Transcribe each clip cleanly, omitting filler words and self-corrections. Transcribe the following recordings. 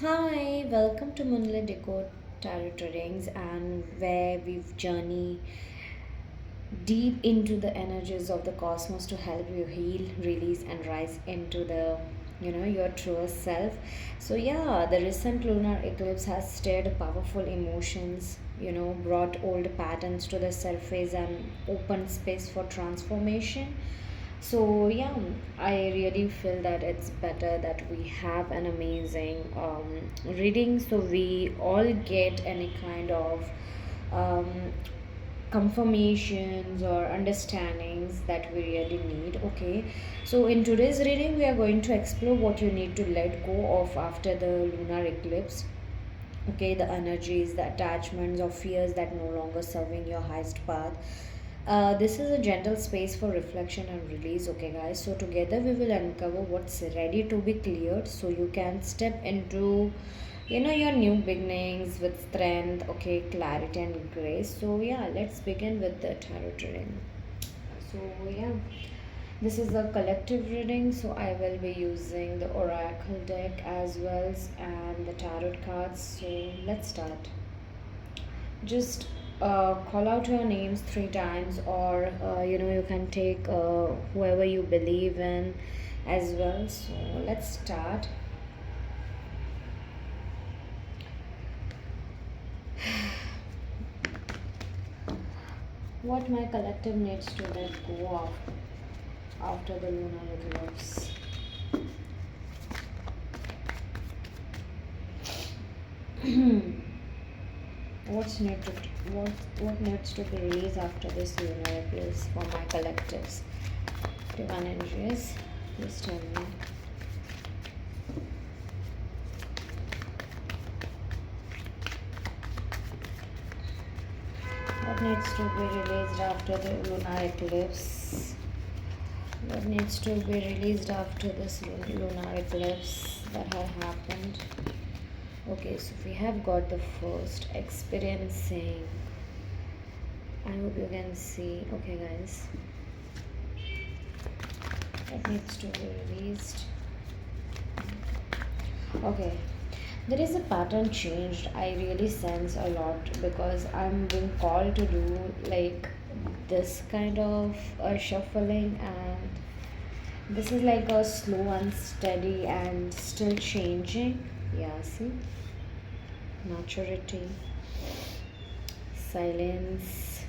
Hi, welcome to Moonlit Decor Tarot Readings, and where we've journey deep into the energies of the cosmos to help you heal, release, and rise into the your truest self. So yeah, the recent lunar eclipse has stirred powerful emotions, brought old patterns to the surface and opened space for transformation. So yeah, I really feel that it's better that we have an amazing reading, so we all get any kind of um, confirmations or understandings that we really need. Okay, so in today's reading, we are going to explore what you need to let go of after the lunar eclipse. Okay, the energies, the attachments or fears that no longer serving your highest path. This is a gentle space for reflection and release. Okay guys, so together we will uncover what's ready to be cleared so you can step into your new beginnings with strength, okay, clarity and grace. So yeah, let's begin with the tarot reading. So yeah, this is a collective reading, so I will be using the oracle deck as well and the tarot cards. So let's start. Just call out your names 3 times, or you can take whoever you believe in as well. So let's start. What my collective needs to let go of after the lunar eclipse. What's need to what needs to be released after this lunar eclipse for my collectives? Divine energies, please tell me. What needs to be released after the lunar eclipse? What needs to be released after this lunar eclipse that had happened? Okay, so we have got the first experiencing. I hope you can see. Okay, guys. What needs to be released? Okay, there is a pattern changed. I really sense a lot because I'm being called to do like this kind of shuffling, and this is like a slow and steady and still changing. Yeah, see, maturity, silence.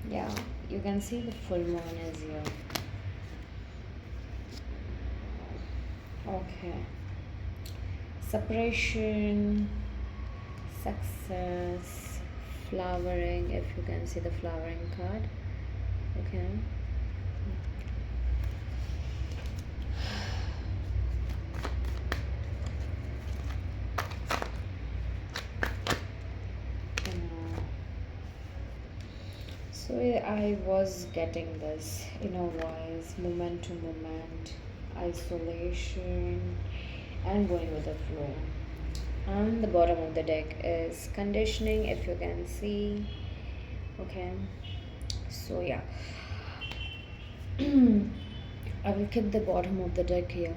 Yeah, you can see the full moon is here. Okay, separation, success, flowering. If you can see the flowering card. Okay. So I was getting this inner voice, moment to moment, isolation, and going with the flow. And the bottom of the deck is conditioning, if you can see. Okay. So yeah, I will keep the bottom of the deck here.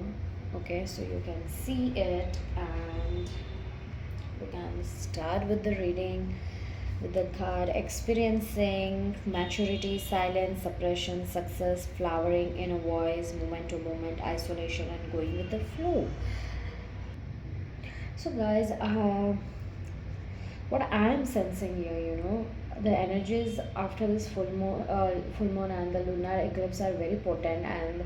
Okay, so you can see it, and we can start with the reading with the card experiencing maturity, silence, suppression, success, flowering, inner voice, moment to moment, isolation, and going with the flow. So, guys, what I am sensing here, the energies after this full moon and the lunar eclipse are very potent and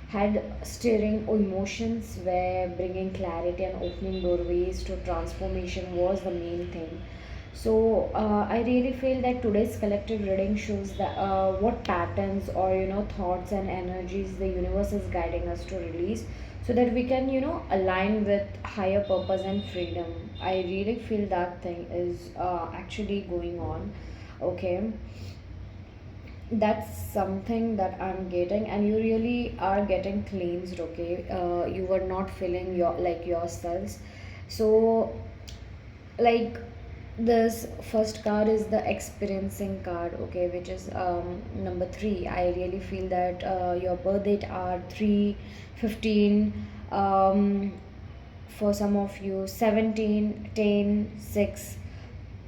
had steering emotions where bringing clarity and opening doorways to transformation was the main thing. So I really feel that today's collective reading shows that what patterns or thoughts and energies the universe is guiding us to release, so that we can align with higher purpose and freedom. I really feel that thing is actually going on. Okay, that's something that I'm getting, and you really are getting cleansed. Okay, you were not feeling yourselves. So like This first card is the experiencing card, okay, which is number 3. I really feel that your birth date are 3, 15, um, for some of you 17, 10, 6,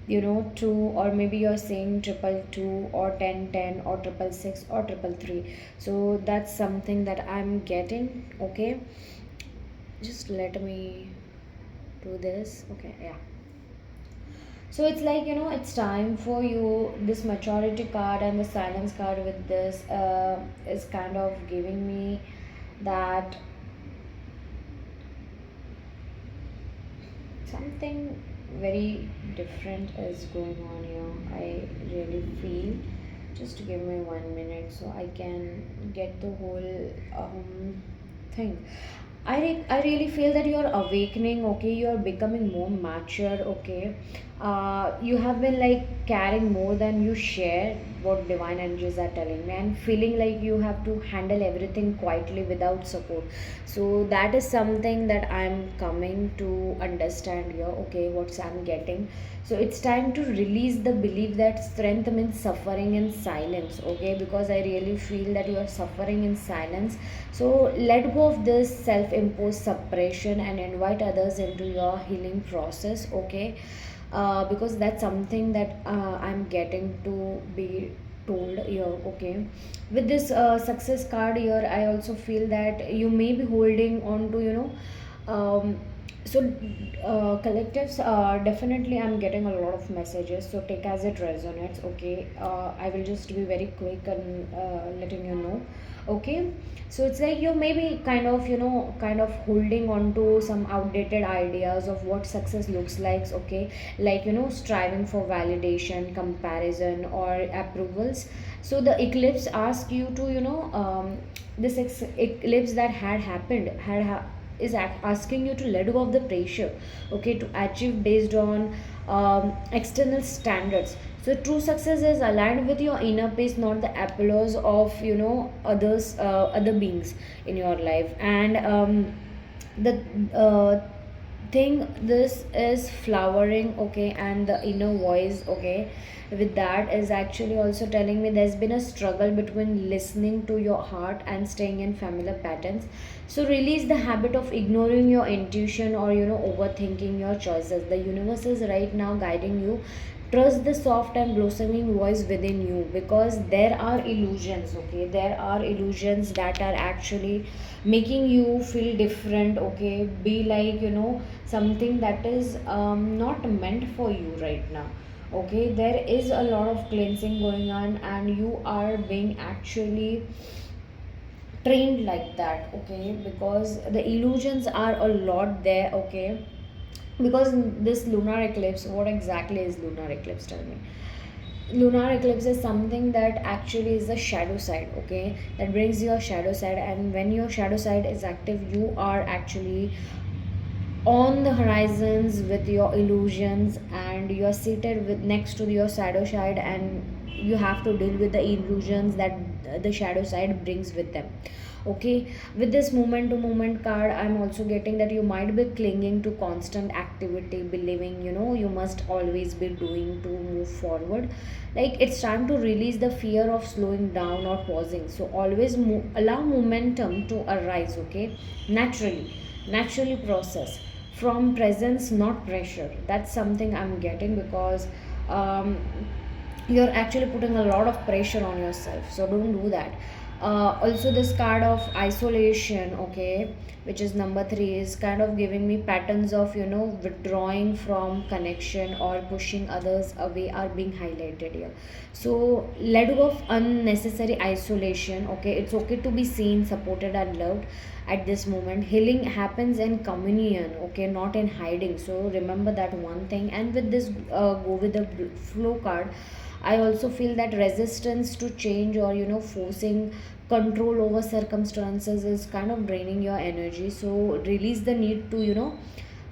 2, or maybe you're saying triple two or 10, 10, or triple six or triple three. So that's something that I'm getting, okay. Just let me do this, okay, yeah. So it's like, it's time for you. This maturity card and the silence card with this is kind of giving me that something very different is going on here. I really feel. Just give me 1 minute so I can get the whole thing. I really feel that you're awakening, okay? You're becoming more mature, okay? You have been like carrying more than you share, what divine energies are telling me, and feeling like you have to handle everything quietly without support. So that is something that I'm coming to understand here, okay? What I'm getting. So it's time to release the belief that strength means suffering in silence, okay? Because I really feel that you are suffering in silence. So let go of this self imposed suppression and invite others into your healing process, okay? Because that's something that I'm getting to be told here, okay. With this success card here, I also feel that you may be holding on to, um, so collectives, definitely I'm getting a lot of messages, so take as it resonates, okay. I will just be very quick and letting you know, okay. So it's like you may be kind of, kind of holding on to some outdated ideas of what success looks like, okay. Like, striving for validation, comparison, or approvals. So the eclipse asks you to, this eclipse that had happened is asking you to let go of the pressure, okay, to achieve based on external standards. So true success is aligned with your inner peace, not the applause of, other beings in your life. And the thing, this is flowering, okay, and the inner voice, okay, with that is actually also telling me there's been a struggle between listening to your heart and staying in familiar patterns. So release the habit of ignoring your intuition or, overthinking your choices. The universe is right now guiding you. Trust the soft and blossoming voice within you, because there are illusions, okay, there are illusions that are actually making you feel different, okay, be like, something that is not meant for you right now, okay. There is a lot of cleansing going on and you are being actually trained like that, okay, because the illusions are a lot there, okay. Because this lunar eclipse, what exactly is lunar eclipse, tell me. Lunar eclipse is something that actually is the shadow side, okay, that brings your shadow side. And when your shadow side is active, you are actually on the horizons with your illusions, and you are seated with next to your shadow side, and you have to deal with the illusions that the shadow side brings with them, okay. With this moment to moment card, I'm also getting that you might be clinging to constant activity, believing, you must always be doing to move forward. Like, it's time to release the fear of slowing down or pausing. So always allow momentum to arise, okay, naturally process from presence, not pressure. That's something I'm getting, because um, you're actually putting a lot of pressure on yourself, so don't do that. Also this card of isolation, okay, which is number 3, is kind of giving me patterns of, withdrawing from connection or pushing others away are being highlighted here. So let go of unnecessary isolation, okay. It's okay to be seen, supported, and loved at this moment. Healing happens in communion, okay, not in hiding. So remember that one thing. And with this, go with the flow card, I also feel that resistance to change or, forcing control over circumstances is kind of draining your energy. So release the need to,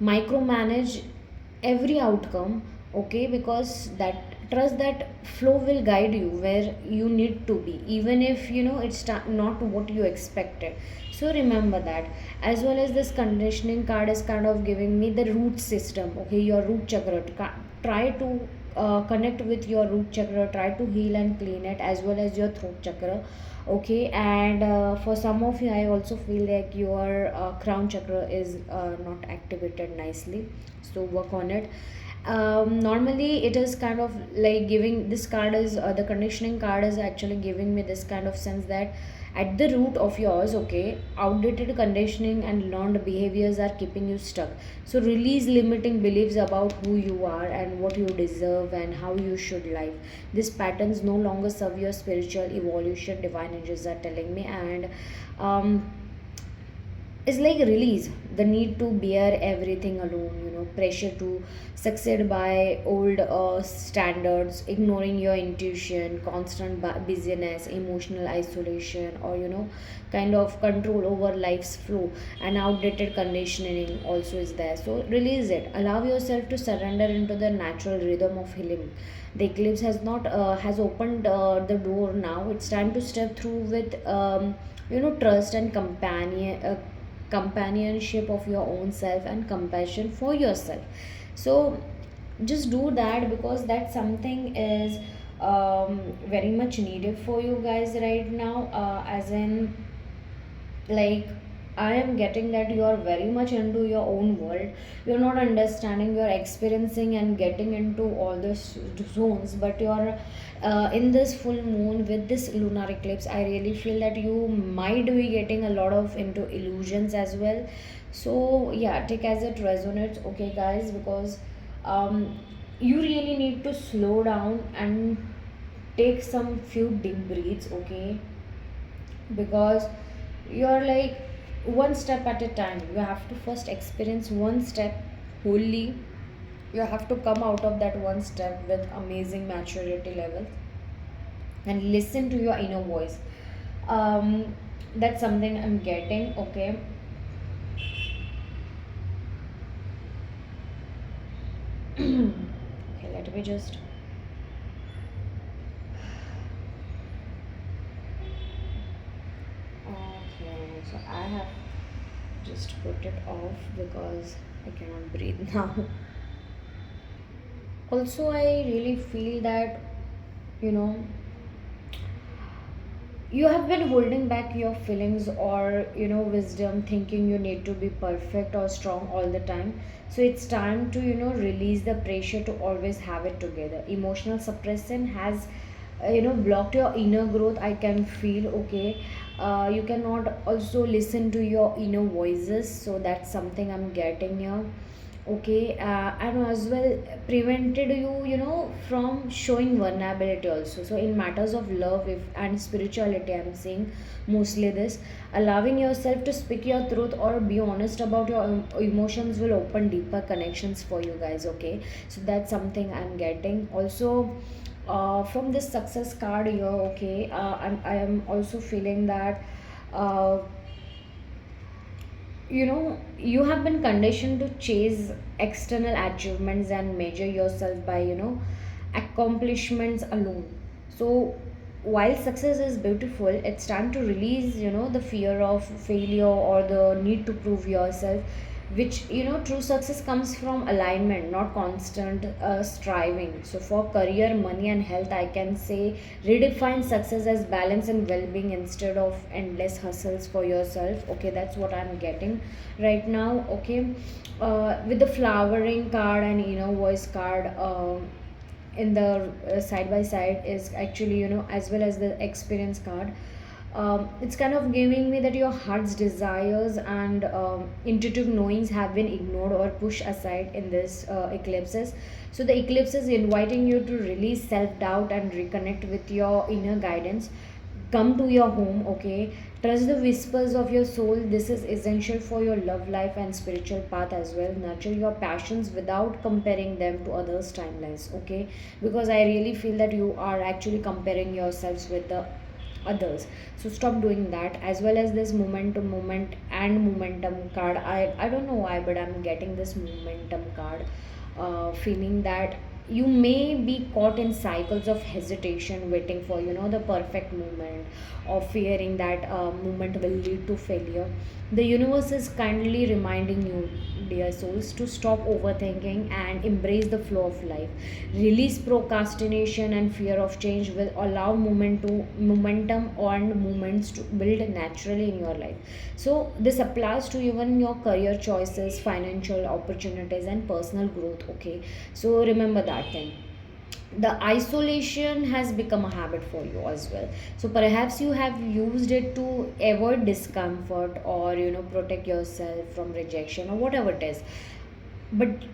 micromanage every outcome, okay, because that trust that flow will guide you where you need to be, even if it's not what you expected. So remember that. As well as this conditioning card is kind of giving me the root system, okay, your root chakra. Try to connect with your root chakra, try to heal and clean it, as well as your throat chakra. Okay, and for some of you, I also feel like your crown chakra is not activated nicely, so work on it. Normally it is kind of like giving, this card is the conditioning card is actually giving me this kind of sense that at the root of yours, okay, outdated conditioning and learned behaviors are keeping you stuck. So release limiting beliefs about who you are and what you deserve and how you should live. These patterns no longer serve your spiritual evolution, divine angels are telling me. And um, it's like release the need to bear everything alone, pressure to succeed by old standards, ignoring your intuition, constant busyness, emotional isolation, or kind of control over life's flow, and outdated conditioning also is there. So release it, allow yourself to surrender into the natural rhythm of healing. The eclipse has not has opened the door. Now it's time to step through with trust and companionship of your own self and compassion for yourself. So just do that, because that something is very much needed for you guys right now. As in, like, I am getting that you are very much into your own world, you're not understanding, you're experiencing and getting into all the zones, but you're in this full moon with this lunar eclipse, I really feel that you might be getting a lot of into illusions as well. So yeah, take as it resonates, okay guys, because um, you really need to slow down and take some few deep breaths, okay, because you're like one step at a time. You have to first experience one step wholly. You have to come out of that one step with amazing maturity levels and listen to your inner voice. um that's something I'm getting, okay. Okay, let me just, okay, so I have just put it off because I cannot breathe now. Also, I really feel that, you know you have been holding back your feelings or wisdom, thinking you need to be perfect or strong all the time. So it's time to release the pressure to always have it together. Emotional suppression has blocked your inner growth, I can feel, okay. You cannot also listen to your inner voices, so that's something I'm getting here, okay. And as well prevented you from showing vulnerability also. So in matters of love, if and spirituality, I'm saying mostly this, allowing yourself to speak your truth or be honest about your emotions will open deeper connections for you guys, okay. So that's something I'm getting also from this success card here, okay. I am also feeling that uh, you have been conditioned to chase external achievements and measure yourself by accomplishments alone. So while success is beautiful, it's time to release the fear of failure or the need to prove yourself, which true success comes from alignment, not constant striving. So for career, money and health, I can say redefine success as balance and well-being instead of endless hustles for yourself, okay. That's what I'm getting right now, okay. With the flowering card and voice card, in the side by side is actually as well as the experience card. It's kind of giving me that your heart's desires and intuitive knowings have been ignored or pushed aside in this eclipses. So the eclipse is inviting you to release self-doubt and reconnect with your inner guidance. Come to your home, okay. Trust the whispers of your soul. This is essential for your love life and spiritual path as well. Nurture your passions without comparing them to others timelines, okay, because I really feel that you are actually comparing yourselves with the others. So stop doing that. As well as this moment and momentum card, I don't know why, but I'm getting this momentum card, feeling that you may be caught in cycles of hesitation, waiting for the perfect moment, or fearing that moment will lead to failure. The universe is kindly reminding you, dear souls, to stop overthinking and embrace the flow of life. Release procrastination and fear of change will allow momentum and movements to build naturally in your life. So this applies to even your career choices, financial opportunities, and personal growth. Okay, so remember that thing. The isolation has become a habit for you as well, so perhaps you have used it to avoid discomfort, or protect yourself from rejection, or whatever it is. But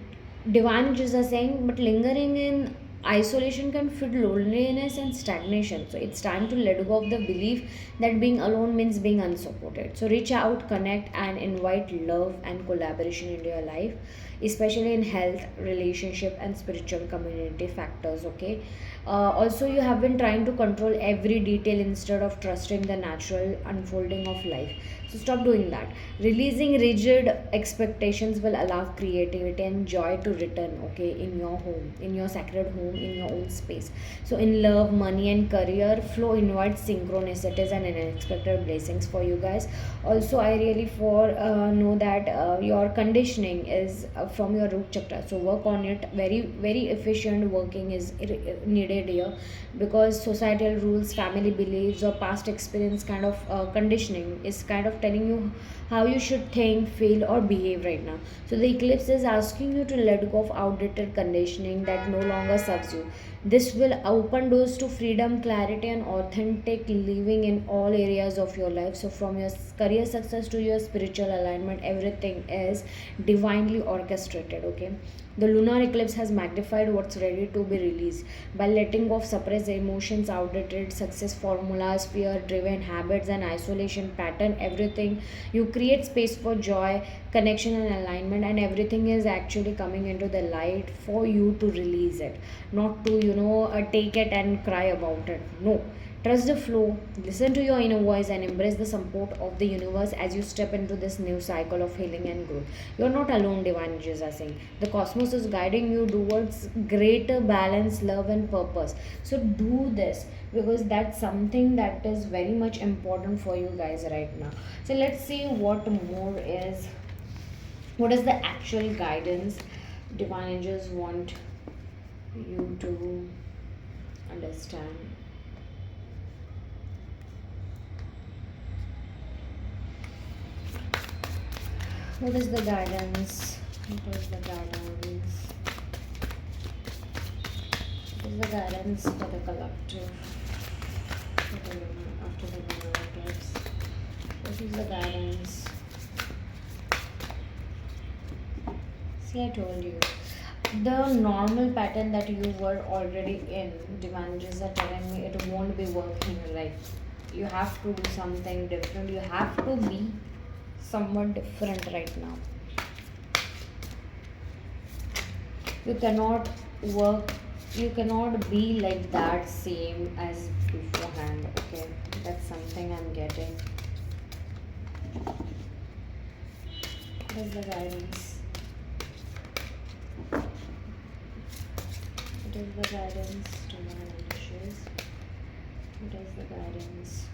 divine angels are saying, but lingering in isolation can feed loneliness and stagnation. So it's time to let go of the belief that being alone means being unsupported. So reach out, connect, and invite love and collaboration into your life, especially in health, relationship, and spiritual community factors. Okay. Also, you have been trying to control every detail instead of trusting the natural unfolding of life. So stop doing that. Releasing rigid expectations will allow creativity and joy to return, okay, in your home, in your sacred home, in your own space. So in love, money, and career, flow invites synchronicities and unexpected blessings for you guys. Also, I really for know that your conditioning is from your root chakra, so work on it. Very very efficient working is needed here, because societal rules, family beliefs, or past experience kind of conditioning is kind of telling you how you should think, feel, or behave right now. So the eclipse is asking you to let go of outdated conditioning that no longer serves you. This will open doors to freedom, clarity, and authentic living in all areas of your life. So from your career success to your spiritual alignment, everything is divinely orchestrated. Okay, the lunar eclipse has magnified what's ready to be released. By letting go of suppressed emotions, outdated success formulas, fear driven habits, and isolation pattern, everything you create space for joy, connection, and alignment, and everything is actually coming into the light for you to release it, not to take it and cry about it. No, trust the flow, listen to your inner voice, and embrace the support of the universe as you step into this new cycle of healing and growth. You're not alone, divine angels are saying. The cosmos is guiding you towards greater balance, love, and purpose. So do this, because that's something that is very much important for you guys right now. So let's see what is the actual guidance divine angels want you to understand. What is the guidance? What is the guidance? What is the guidance for the collective after the lunar eclipse? What is the guidance? See, I told you. The normal pattern that you were already in, divine angels are telling me it won't be working right. You have to do something different. You have to be somewhat different right now. You cannot work, you cannot be like that same as beforehand. Okay, that's something I'm getting. What is the guidance? What is the guidance to my angels? What is the guidance?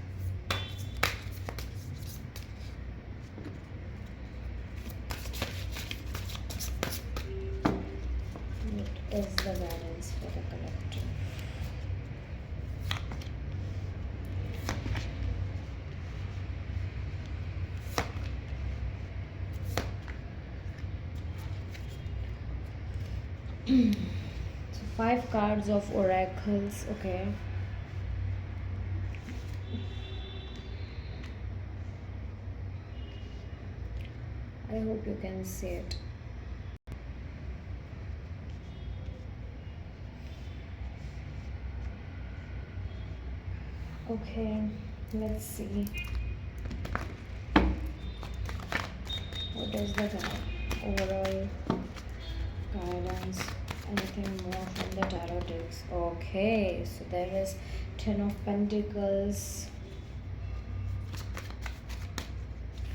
What is the guidance for the collective? So 5 cards of oracles. Okay. I hope you can see it. Okay, let's see. What is the overall guidance? Anything more from the tarot decks? Okay, so there is Ten of Pentacles.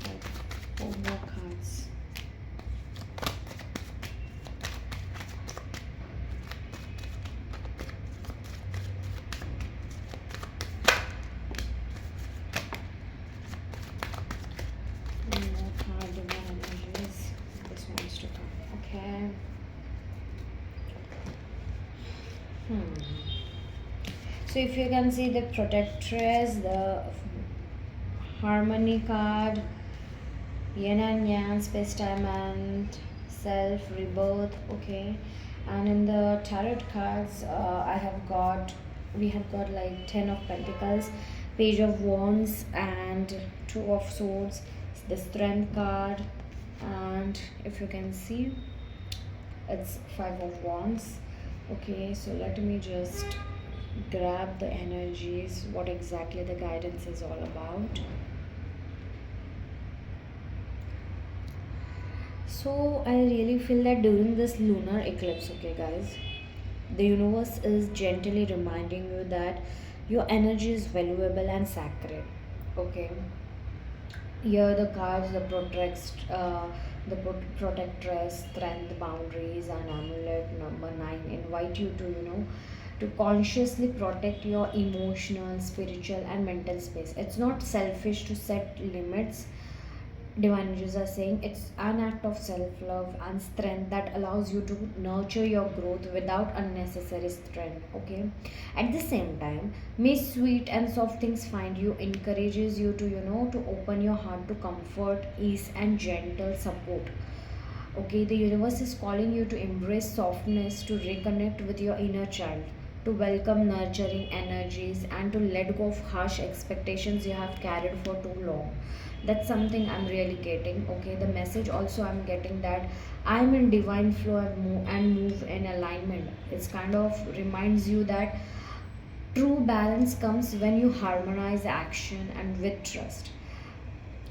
Like 4 more cards. So if you can see the protectress, the harmony card, yin and yang, space time and self, rebirth. Okay, and in the tarot cards, we have got like 10 of pentacles, page of wands, and two of swords, the strength card, and if you can see, it's five of wands. Okay, so let me just grab the energies, what exactly the guidance is all about. So I really feel that during this lunar eclipse, okay, guys, the universe is gently reminding you that your energy is valuable and sacred. Okay, here the cards, the protectress, strength, boundaries, and amulet number 9 invite you to, to consciously protect your emotional, spiritual, and mental space. It's not selfish to set limits. Divine angels are saying it's an act of self-love and strength that allows you to nurture your growth without unnecessary strength. Okay, at the same time, may sweet and soft things find you, encourages you to, to open your heart to comfort, ease, and gentle support. Okay, the universe is calling you to embrace softness, to reconnect with your inner child, to welcome nurturing energies, and to let go of harsh expectations you have carried for too long. That's something I'm really getting. Okay, the message also I'm getting that I'm in divine flow and move in alignment. It's kind of reminds you that true balance comes when you harmonize action and with trust.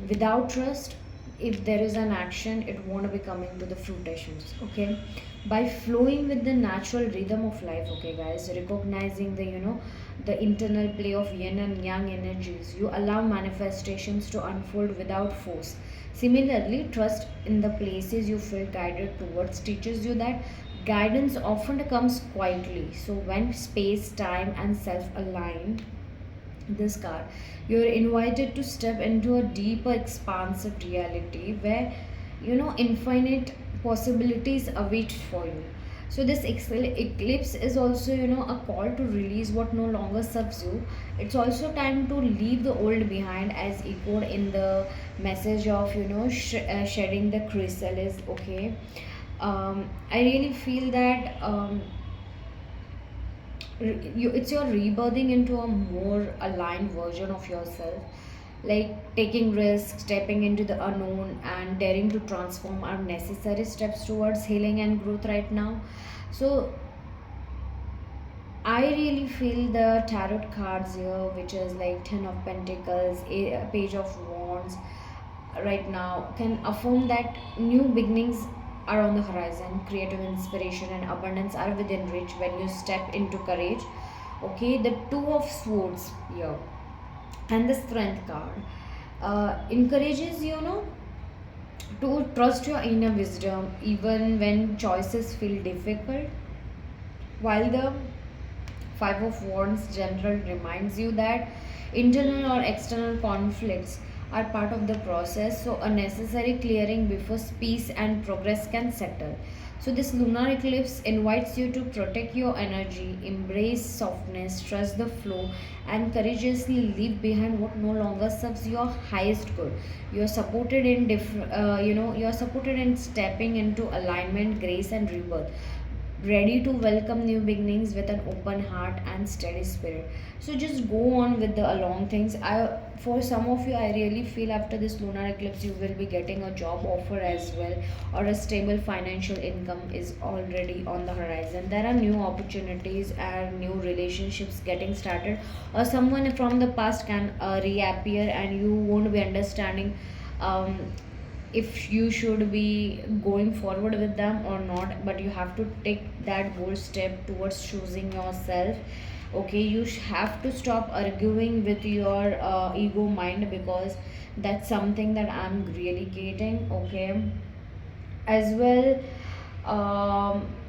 Without trust, if there is an action, it won't be coming to the fruitions. Okay, by flowing with the natural rhythm of life. Okay, guys, recognizing the, the internal play of yin and yang energies, you allow manifestations to unfold without force. Similarly, trust in the places you feel guided towards teaches you that guidance often comes quietly. So when space, time, and self align this card, you're invited to step into a deeper expansive reality where, infinite possibilities await for you. So this eclipse is also, a call to release what no longer serves you. It's also time to leave the old behind, as echoed in the message of, shedding the chrysalis. Okay, I really feel that it's your rebirthing into a more aligned version of yourself, like taking risks, stepping into the unknown, and daring to transform are necessary steps towards healing and growth right now. So I really feel the tarot cards here, which is like 10 of pentacles, a page of wands, right now can affirm that new beginnings are on the horizon. Creative inspiration and abundance are within reach when you step into courage. Okay, the two of swords here and the strength card encourages you, to trust your inner wisdom even when choices feel difficult, while the five of wands general reminds you that internal or external conflicts are part of the process, so a necessary clearing before peace and progress can settle. So this lunar eclipse invites you to protect your energy, embrace softness, trust the flow, and courageously leave behind what no longer serves your highest good. You are supported in you are supported in stepping into alignment, grace, and rebirth, ready to welcome new beginnings with an open heart and steady spirit. So just go on with the along things. I For some of you, I really feel after this lunar eclipse you will be getting a job offer as well, or a stable financial income is already on the horizon. There are new opportunities and new relationships getting started, or someone from the past can reappear and you won't be understanding um, if you should be going forward with them or not, but you have to take that bold step towards choosing yourself. Okay, you have to stop arguing with your ego mind, because that's something that I'm really getting. Okay, as well,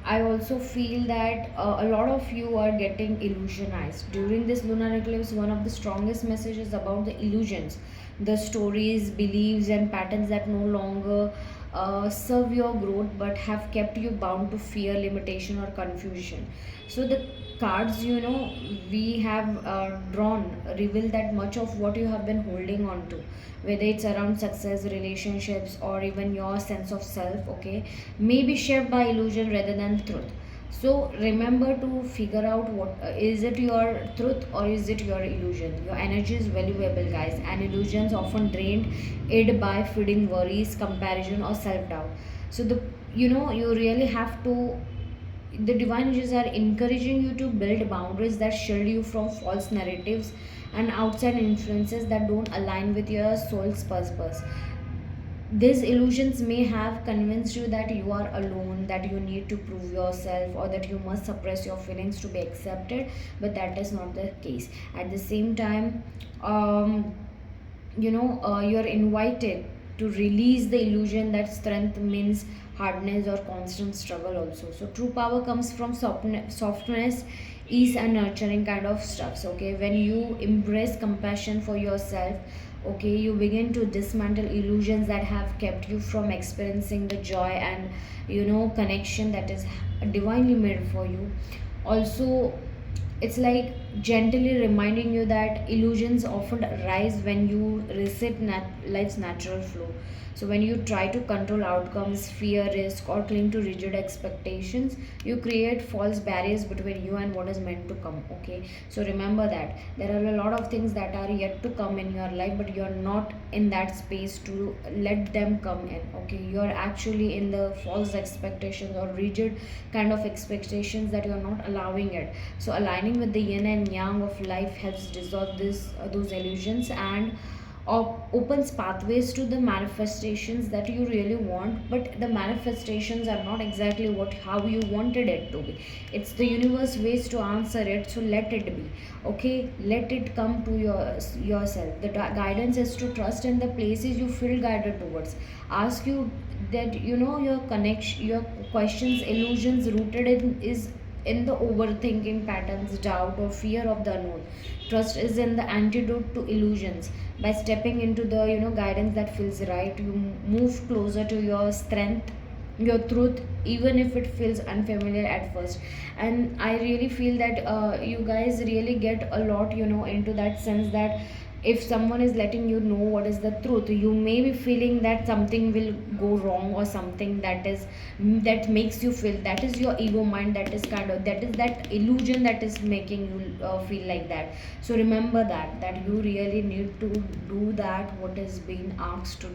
I also feel that a lot of you are getting illusionized during this lunar eclipse. One of the strongest messages about the illusions, the stories, beliefs, and patterns that no longer serve your growth but have kept you bound to fear, limitation, or confusion. So the cards, we have drawn reveal that much of what you have been holding on to, whether it's around success, relationships, or even your sense of self, okay, may be shaped by illusion rather than truth. So remember to figure out what is it your truth or is it your illusion. Your energy is valuable, guys, and illusions often drained aid by feeding worries, comparison, or self-doubt. So you really have to, the divine angels are encouraging you to build boundaries that shield you from false narratives and outside influences that don't align with your soul's purpose. These illusions may have convinced you that you are alone, that you need to prove yourself, or that you must suppress your feelings to be accepted, but that is not the case. At the same time, um, you're invited to release the illusion that strength means hardness or constant struggle also. So true power comes from softness, ease, and nurturing kind of stuffs, okay. When you embrace compassion for yourself, okay, you begin to dismantle illusions that have kept you from experiencing the joy and connection that is divinely made for you. Also, it's like gently reminding you that illusions often arise when you resist life's natural flow. So when you try to control outcomes, fear risk, or cling to rigid expectations, you create false barriers between you and what is meant to come, okay. So remember that there are a lot of things that are yet to come in your life, but you're not in that space to let them come in, okay. You're actually in the false expectations or rigid kind of expectations that you're not allowing it. So aligning with the yin and yang of life helps dissolve this those illusions and opens pathways to the manifestations that you really want. But the manifestations are not exactly what how you wanted it to be. It's the universe ways to answer it, so let it be, okay. Let it come to yourself. The guidance is to trust in the places you feel guided towards. Ask you that your connection, your questions, illusions rooted in the overthinking patterns, doubt, or fear of the unknown. Trust is in the antidote to illusions. By stepping into the guidance that feels right, you move closer to your strength, your truth, even if it feels unfamiliar at first. And I really feel that you guys really get a lot into that sense that if someone is letting you know what is the truth, you may be feeling that something will go wrong, or something that makes you feel, that is your ego mind, that is kind of, that is that illusion that is making you feel like that. So remember that you really need to do that what is being asked to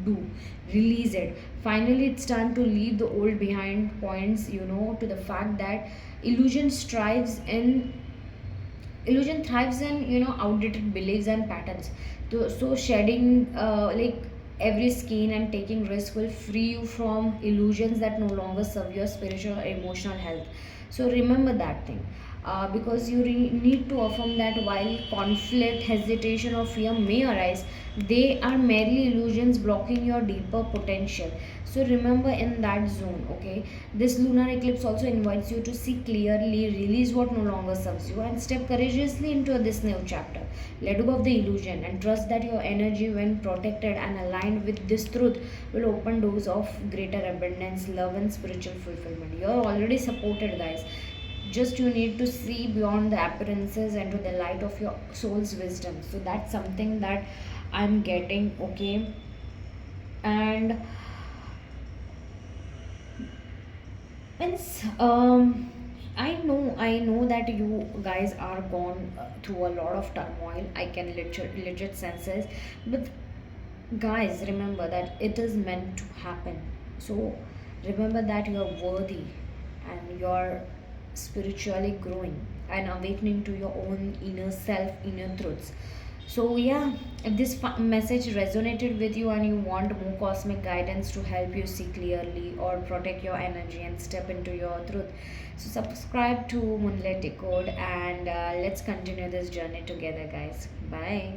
do. Release it. Finally, it's time to leave the old behind. Points to the fact that illusion strives in illusion thrives in outdated beliefs and patterns. So shedding like every skin and taking risk will free you from illusions that no longer serve your spiritual or emotional health. So remember that thing, because you need to affirm that while conflict, hesitation, or fear may arise, they are merely illusions blocking your deeper potential. So remember in that zone, okay. This lunar eclipse also invites you to see clearly, release what no longer serves you, and step courageously into this new chapter. Let go of the illusion and trust that your energy, when protected and aligned with this truth, will open doors of greater abundance, love, and spiritual fulfillment. You are already supported, guys. Just you need to see beyond the appearances and to the light of your soul's wisdom. So that's something that I'm getting, okay. And means I know that you guys are gone through a lot of turmoil. I can legit senses, but guys, remember that it is meant to happen. So remember that you're worthy, and you're spiritually growing and awakening to your own inner self, inner truths. So yeah, if this message resonated with you and you want more cosmic guidance to help you see clearly or protect your energy and step into your truth, so subscribe to Moonlight Decode, and let's continue this journey together, guys. Bye.